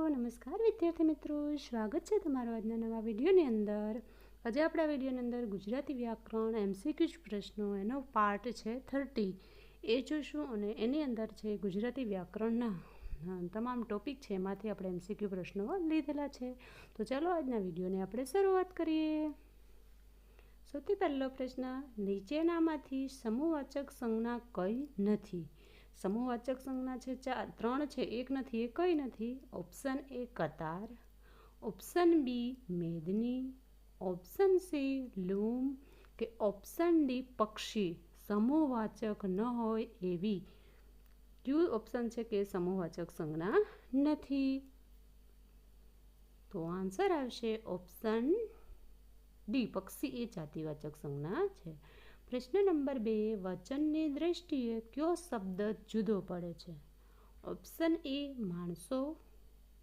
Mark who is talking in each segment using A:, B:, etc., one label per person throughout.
A: નમસ્કાર વિદ્યાર્થી મિત્રો, સ્વાગત છે તમારો આજના નવા વિડીયોની અંદર. આજે આપણે આ વિડીયોની અંદર ગુજરાતી વ્યાકરણ MCQ પ્રશ્નો એનો પાર્ટ છે 30 એ જોશું અને એની અંદર છે ગુજરાતી વ્યાકરણના તમામ ટોપિક છે એમાંથી આપણે MCQ પ્રશ્નો લીધેલા છે. તો ચાલો આજના વિડીયોની આપણે શરૂઆત કરીએ. સૌથી પહેલો પ્રશ્ન, નીચેનામાંથી સમૂહવાચક સંજ્ઞા કઈ નથી? સમૂહવાચક સંજ્ઞા છે 3 છે, એક નથી, એ કઈ નથી. ઓપ્શન એ કતાર, ઓપ્શન બી મેદની, ઓપ્શન સી લૂમ કે ઓપ્શન ડી પક્ષી સમૂહવાચક ન હોય એવી કયું ઓપ્શન છે કે સમૂહવાચક સંજ્ઞા નથી? તો આન્સર આવશે ઓપ્શન ડી, પક્ષી એ જાતિવાચક સંજ્ઞા છે. પ્રશ્ન નંબર 2, વચનની દ્રષ્ટિએ કયો શબ્દ જુદો પડે છે? ઓપ્શન એ માણસો,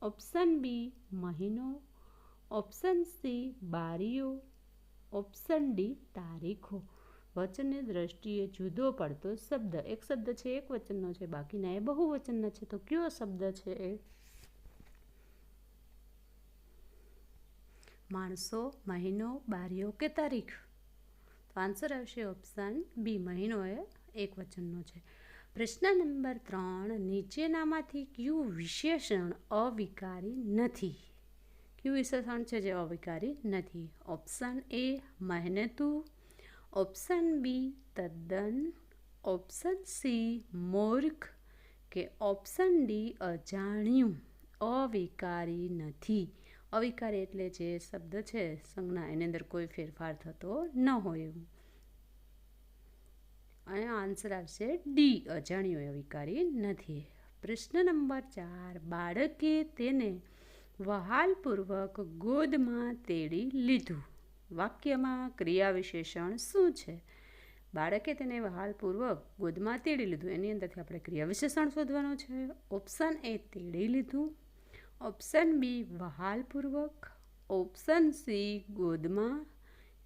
A: ઓપ્શન બી મહિનો, ઓપ્શન સી બારીઓ, ઓપ્શન ડી તારીખો. વચનની દ્રષ્ટિએ જુદો પડતો શબ્દ, એક શબ્દ છે એક વચનનો છે, બાકીના એ બહુવચનના છે. તો કયો શબ્દ છે એ? માણસો, મહિનો, બારીઓ કે તારીખ? તો આન્સર આવશે ઓપ્શન બી, મહિનો એ એક વચનનો છે. પ્રશ્ન નંબર 3, નીચેનામાંથી કયું વિશેષણ અવિકારી નથી? કયું વિશેષણ છે જે અવિકારી નથી? ઓપ્શન એ મહેનતુ, ઓપ્શન બી તદ્દન, ઓપ્શન સી મૂર્ખ કે ઓપ્શન ડી અજાણ્યું. અવિકારી નથી. અવિકારી એટલે જે શબ્દ છે સંજ્ઞા એની અંદર કોઈ ફેરફાર થતો ન હોય એવું. અને આન્સર આવશે ડી, અજાણ્યું, અવિકારી નથી. પ્રશ્ન નંબર 4, બાળકે તેને વહાલપૂર્વક ગોદમાં તેડી લીધું. વાક્યમાં ક્રિયા વિશેષણ શું છે? બાળકે તેને વહાલપૂર્વક ગોદમાં તેડી લીધું, એની અંદરથી આપણે ક્રિયા વિશેષણ શોધવાનું છે. ઓપ્શન એ તેડી લીધું, ઓપ્શન બી વહાલપૂર્વક, ઓપ્શન સી ગોદમાં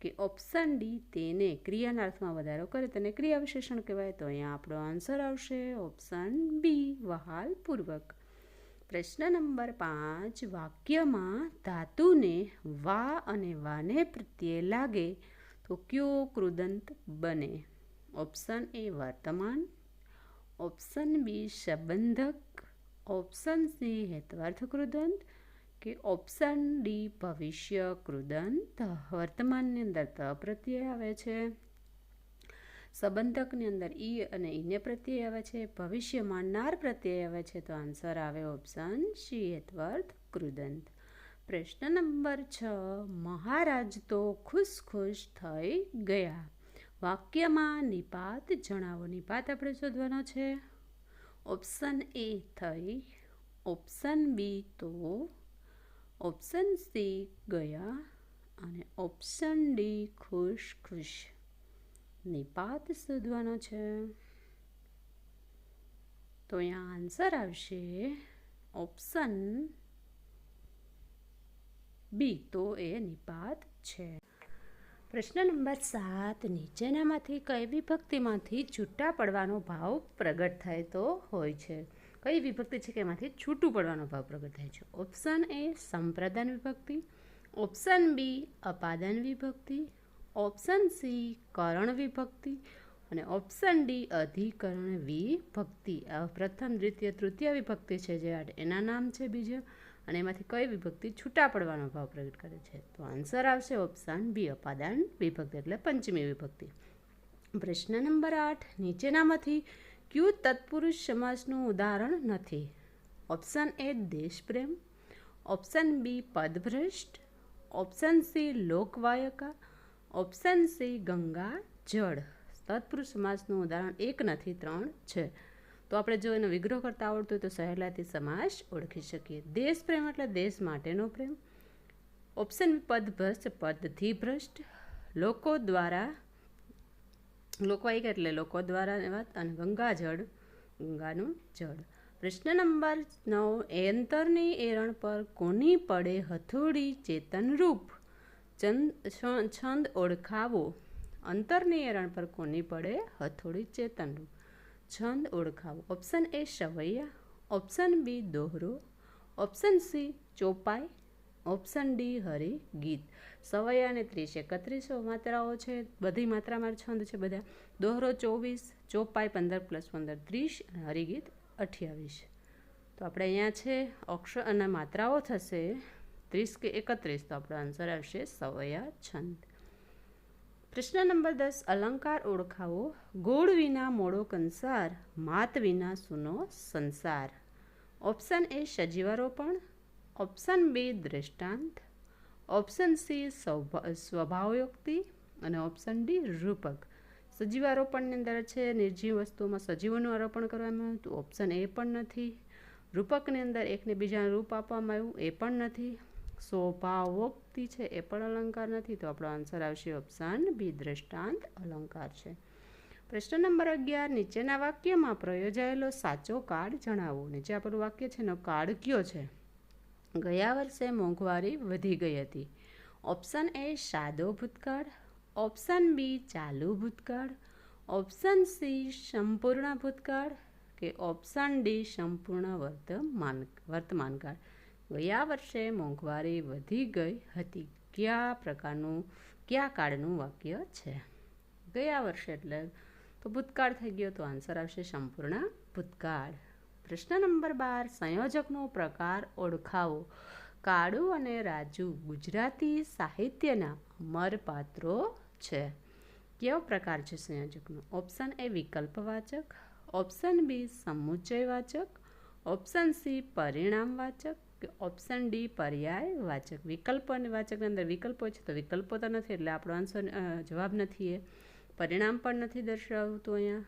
A: કે ઓપ્શન ડી તેને. ક્રિયાના અર્થમાં વધારો કરે તેને ક્રિયા વિશેષણ કહેવાય. તો અહીંયા આપણો આન્સર આવશે ઓપ્શન બી, વહાલપૂર્વક. પ્રશ્ન નંબર 5, વાક્યમાં ધાતુને વા અને વાને પ્રત્યે લાગે તો કયો કૃદંત બને? ઓપ્શન એ વર્તમાન, ઓપ્શન બી સંબંધક, ઓપ્શન સી હેત્વાર્થ કૃદંત કે ઓપ્શન ડી ભવિષ્ય કૃદંત. વર્તમાનની અંદર ત પ્રત્યય આવે છે, સંબંધકની અંદર ઈ અને ઈને પ્રત્યય આવે છે, ભવિષ્યમાં નાર પ્રત્યય આવે છે. તો આન્સર આવે ઓપ્શન સી, હેત્વાર્થ કૃદંત. પ્રશ્ન નંબર 6, મહારાજ તો ખુશ ખુશ થઈ ગયા. વાક્યમાં નિપાત જણાવો. નિપાત આપણે શોધવાનો છે. ઓપ્શન એ થઈ, ઓપ્શન બી તો, ઓપ્શન સી ગયા અને ઓપ્શન ડી ખુશ ખુશ. નિપાત શોધવાનો છે. તો અહીંયા આન્સર આવશે ઓપ્શન બી, તો એ નિપાત છે. પ્રશ્ન નંબર 7, નીચેનામાંથી કઈ વિભક્તિમાંથી છૂટા પડવાનો ભાવ પ્રગટ થાય તો હોય છે? કઈ વિભક્તિ છે કે એમાંથી છૂટું પડવાનો ભાવ પ્રગટ થાય છે? ઓપ્શન એ સંપ્રદાન વિભક્તિ, ઓપ્શન બી અપાદાન વિભક્તિ, ઓપ્શન સી કરણ વિભક્તિ અને ઓપ્શન ડી અધિકરણ વિભક્તિ. આ પ્રથમ, દ્વિતીય, તૃતીય વિભક્તિ છે જે એના નામ છે બીજા, અને એમાંથી કઈ વિભક્તિ છૂટા પડવાનો ભાવ પ્રગટ કરે છે? તો આન્સર આવશે ઓપ્શન બી, અપાદાન વિભક્તિ એટલે પંચમી વિભક્તિ. પ્રશ્ન નંબર 8, નીચેનામાંથી કયું તત્પુરુષ સમાસનું ઉદાહરણ નથી? ઓપ્શન એ દેશપ્રેમ, ઓપ્શન બી પદભ્રષ્ટ, ઓપ્શન સી લોકવાયકા, ઓપ્શન સી ગંગા જળ. તત્પુરુષ સમાસનું ઉદાહરણ એક નથી, 3 છે. તો આપણે જો એનો વિગ્રહ કરતા આવડતું હોય તો સહેલાઈથી સમાસ ઓળખી શકીએ. દેશપ્રેમ એટલે દેશ માટેનો પ્રેમ, ઓપ્શન પદભ્રષ્ટ, પદથી ભ્રષ્ટ, લોકો દ્વારા, લોકવાયકા એટલે લોકો દ્વારા વાત, અને ગંગાજળ, ગંગાનું જળ. પ્રશ્ન નંબર 9, અંતરની એરણ પર કોની પડે હથોડી ચેતનરૂપ? છંદ ઓળખાવો. અંતરની એરણ પર કોની પડે હથોડી ચેતનરૂપ? છંદ ઓળખાવો. ઓપ્શન એ સવૈયા, ઓપ્શન બી દોહરો, ઓપ્શન સી ચોપાઈ, ઓપ્શન ડી હરિગીત. સવૈયા અને 30 31 માત્રાઓ છે, બધી માત્રામાં છંદ છે બધા. દોહરો 24, ચોપાઈ 15 + 15 30 અને હરિગીત 28. તો આપણે અહીંયા છે અક્ષર અને માત્રાઓ થશે 30 કે 31, તો આપણો આન્સર આવશે સવૈયા છંદ. પ્રશ્ન નંબર 10, અલંકાર ઓળખાવો. ગોળ વિના મોડો કંસાર, માત વિના સૂનો સંસાર. ઓપ્શન એ સજીવારોપણ, ઓપ્શન બી દ્રષ્ટાંત, ઓપ્શન સી સ્વભાવયોક્તિ અને ઓપ્શન ડી રૂપક. સજીવારોપણની અંદર છે નિર્જીવ વસ્તુઓમાં સજીવોનું આરોપણ કરવામાં આવ્યું, તો ઓપ્શન એ પણ નથી. રૂપકની અંદર એકને બીજાને રૂપ આપવામાં આવ્યું, એ પણ નથી. સ્વભાવોક્તિ છે એ પણ અલંકાર નથી, તો આપણો આન્સર આવશે ઓપ્શન બી દ્રષ્ટાંત અલંકાર છે. પ્રશ્ન નંબર 11, નીચેના વાક્યમાં પ્રયોજાયેલો સાચો કાળ જણાવો. નીચે આપણું વાક્ય છે એનો કાળ કયો છે? ગયા વર્ષે મોંઘવારી વધી ગઈ હતી. ઓપ્શન એ સાદો ભૂતકાળ, ઓપ્શન બી ચાલુ ભૂતકાળ, ઓપ્શન સી સંપૂર્ણ ભૂતકાળ કે ઓપ્શન ડી સંપૂર્ણ વર્તમાનકાળ. ગયા વર્ષે મોંઘવારી વધી ગઈ હતી. કયા કાળનું વાક્ય છે? ગયા વર્ષે એટલે તો ભૂતકાળ થઈ ગયો, તો આન્સર આવશે સંપૂર્ણ ભૂતકાળ. પ્રશ્ન નંબર 12, સંયોજકનો પ્રકાર ઓળખાવો. કાળુ અને રાજુ ગુજરાતી સાહિત્યના અમર પાત્રો છે. કેવો પ્રકાર છે સંયોજકનો? ઓપ્શન એ વિકલ્પવાચક, ઓપ્શન બી સમુચ્ચયવાચક, ઓપ્શન સી પરિણામવાચક કે ઓપ્શન ડી પર્યાયવાચક. વિકલ્પો અને વાચકની અંદર વિકલ્પો છે, તો વિકલ્પો તો નથી એટલે આપણો આન્સર જવાબ નથી. એ પરિણામ પણ નથી દર્શાવતું, અહીંયા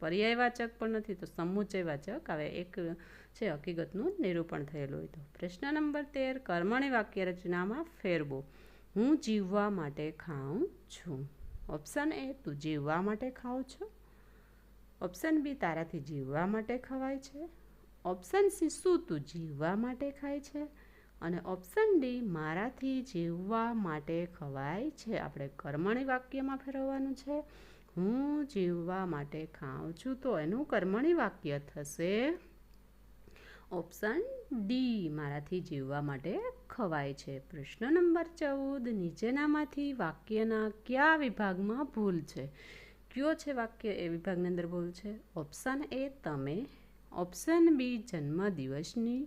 A: પર્યાયવાચક પણ નથી, તો સમુચ્ચયવાચક આવે. એક છે હકીકતનું નિરૂપણ થયેલું હોય તો. પ્રશ્ન નંબર 13, કર્મણી વાક્ય રચનામાં ફેરવો. હું જીવવા માટે ખાઉં છું. ઓપ્શન એ તું જીવવા માટે ખાઉં છો, ઓપ્શન બી તારાથી જીવવા માટે ખવાય છે, ઓપ્શન સી શું તું જીવવા માટે ખાય છે અને ઓપ્શન ડી મારાથી જીવવા માટે ખવાય છે. આપણે કર્મણી વાક્યમાં ફેરવવાનું છે. હું જીવવા માટે ખાઉં છું, તો એનું કર્મણી વાક્ય થશે ઓપ્શન ડી મારાથી જીવવા માટે ખવાય છે. પ્રશ્ન નંબર 14, નીચેનામાંથી વાક્યના કયા વિભાગમાં ભૂલ છે? કયો છે વાક્ય એ વિભાગની અંદર ભૂલ છે? ઓપ્શન એ તમે, ઓપ્શન બી જન્મદિવસની,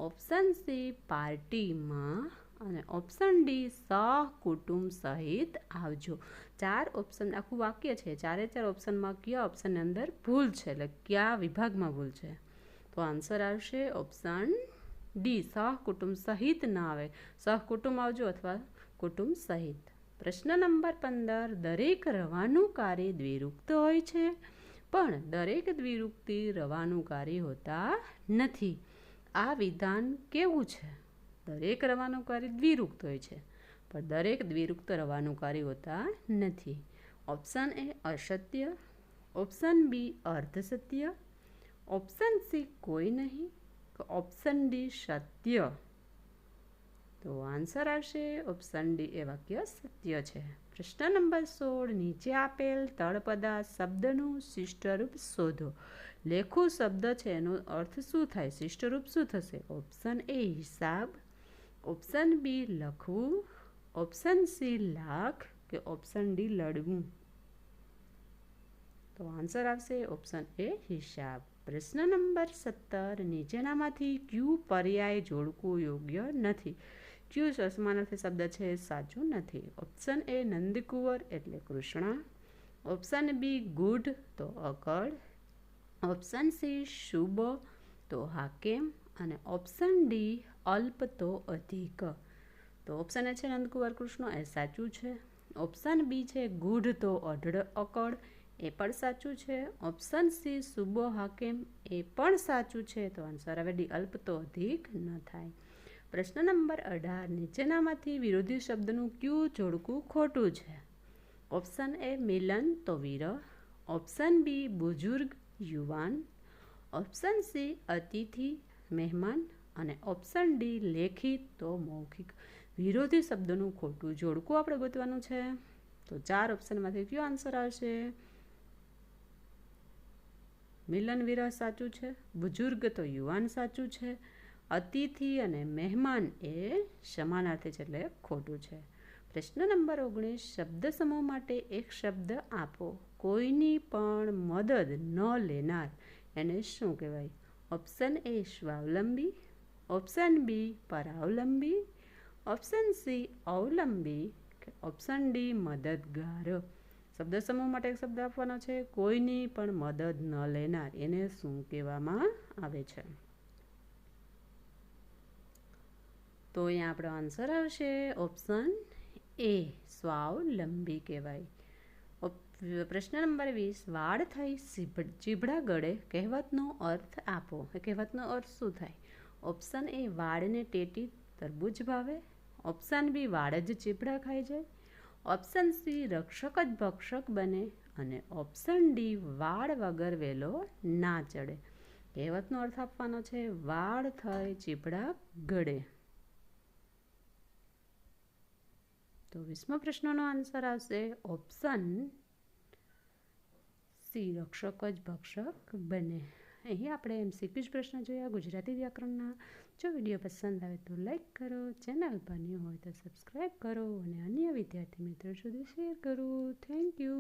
A: ઓપ્શન સી પાર્ટીમાં અને ઓપ્શન ડી સહકુટુંબ સહિત આવજો. 4 ઓપ્શન આખું વાક્ય છે. 4 ઓપ્શનમાં કયા ઓપ્શનની અંદર ભૂલ છે, એટલે કયા વિભાગમાં ભૂલ છે? તો આન્સર આવશે ઓપ્શન ડી સહકુટુંબ સહિત ના આવે, સહકુટુંબ આવજો અથવા કુટુંબ સહિત. પ્રશ્ન નંબર 15, દરેક રવાનુકારી દ્વિરુક્ત હોય છે, પણ દરેક દ્વિરુક્તિ રવાનુકારી હોતા નથી. આ વિધાન કેવું છે? દરેક રવાનુકારી દ્વિરુક્ત હોય છે, પણ દરેક દ્વિરુક્ત રવાનુકારી હોતા નથી. ઓપ્શન એ અસત્ય, ઓપ્શન બી અર્ધસત્ય, ઓપ્શન સી કોઈ નહીં, ઓપ્શન ડી સત્ય. તો આન્સર આવશે ઓપ્શન ડી, એ વાક્ય સત્ય છે. પ્રશ્ન નંબર 16, નીચે આપેલ તળપદા શબ્દનું શિષ્ટરૂપ શોધો. લેખું શબ્દ છે એનો અર્થ શું થાય? શિષ્ટરૂપ શું થશે? ઓપ્શન એ હિસાબ, ઓપ્શન બી લખવું, ઓપ્શન સી લાખ કે ઓપ્શન ડી લડવું. તો આન્સર આવશે ઓપ્શન એ હિસાબ. પ્રશ્ન નંબર 17, નીચેનામાંથી ક્યુ પર્યાય જોડકું યોગ્ય નથી? ક્યુ સમાનાર્થી શબ્દ છે સાચું નથી. ઓપ્શન એ નંદકુંવર એટલે કૃષ્ણ, ઓપ્શન બી ગુઢ તો અકળ, ઓપ્શન સી શુભ તો હાકેમ અને ઓપ્શન ડી અલ્પ તો અધિક. તો ઓપ્શન એ છે નંદકુંવર કૃષ્ણ, એ સાચું છે. ઓપ્શન બી છે ગુઢ તો અઢળ અકળ, એ પણ સાચું છે. ઓપ્શન સી શુભ હાકેમ, એ પણ સાચું છે. તો આન્સર આવે ડી અલ્પ તો અધિક ન થાય. પ્રશ્ન નંબર 18, નીચેનામાંથી વિરોધી શબ્દનું ક્યુ જોડકું ખોટું છે? ઓપ્શન એ મિલન તો વિરહ, ઓપ્શન બી બુજુર્ગ યુવાન, ઓપ્શન સી અતિથિ મહેમાન અને ઓપ્શન ડી લેખિત તો મૌખિક. વિરોધી શબ્દનું ખોટું જોડકું આપણે ગોતવાનું છે. તો 4 ઓપ્શનમાંથી કયો આન્સર આવશે? મિલન વિરહ સાચું છે, બુજુર્ગ તો યુવાન સાચું છે, અતિથિ અને મહેમાન એ સમાનાર્થી છે એટલે ખોટું છે. પ્રશ્ન નંબર 19, શબ્દ સમૂહ માટે એક શબ્દ આપો. કોઈની પણ મદદ ન લેનાર એને શું કહેવાય? ઓપ્શન એ સ્વાવલંબી, ઓપ્શન બી પરાવલંબી, ઓપ્શન સી અવલંબી કે ઓપ્શન ડી મદદગાર. શબ્દ સમૂહ માટે એક શબ્દ આપવાનો છે. કોઈની પણ મદદ ન લેનાર એને શું કહેવામાં આવે છે? તો અહીંયા આપણો આન્સર આવશે ઓપ્શન એ સ્વાવલંબી કહેવાય. પ્રશ્ન નંબર 20, વાળ થઈ ચીભડા ગળે કહેવતનો અર્થ આપો. એ કહેવતનો અર્થ શું થાય? ઓપ્શન એ વાળને ટેટી તરબૂચ ભાવે, ઓપ્શન બી વાળ જ ચીભડા ખાઈ જાય, ઓપ્શન સી રક્ષક જ ભક્ષક બને અને ઓપ્શન ડી વાળ વગર વેલો ના ચડે. કહેવતનો અર્થ આપવાનો છે વાળ થઈ ચીભડા ગળે. તો 20મા પ્રશ્નનો આન્સર આવશે ઓપ્શન સી રક્ષક જ ભક્ષક બને. અહીં આપણે MCQ જ પ્રશ્ન જોયા ગુજરાતી વ્યાકરણના. જો વિડીયો પસંદ આવે તો લાઈક કરો, ચેનલ પર ન્યૂ હોય તો સબસ્ક્રાઈબ કરો અને અન્ય વિદ્યાર્થી મિત્રો સુધી શેર કરો. Thank you.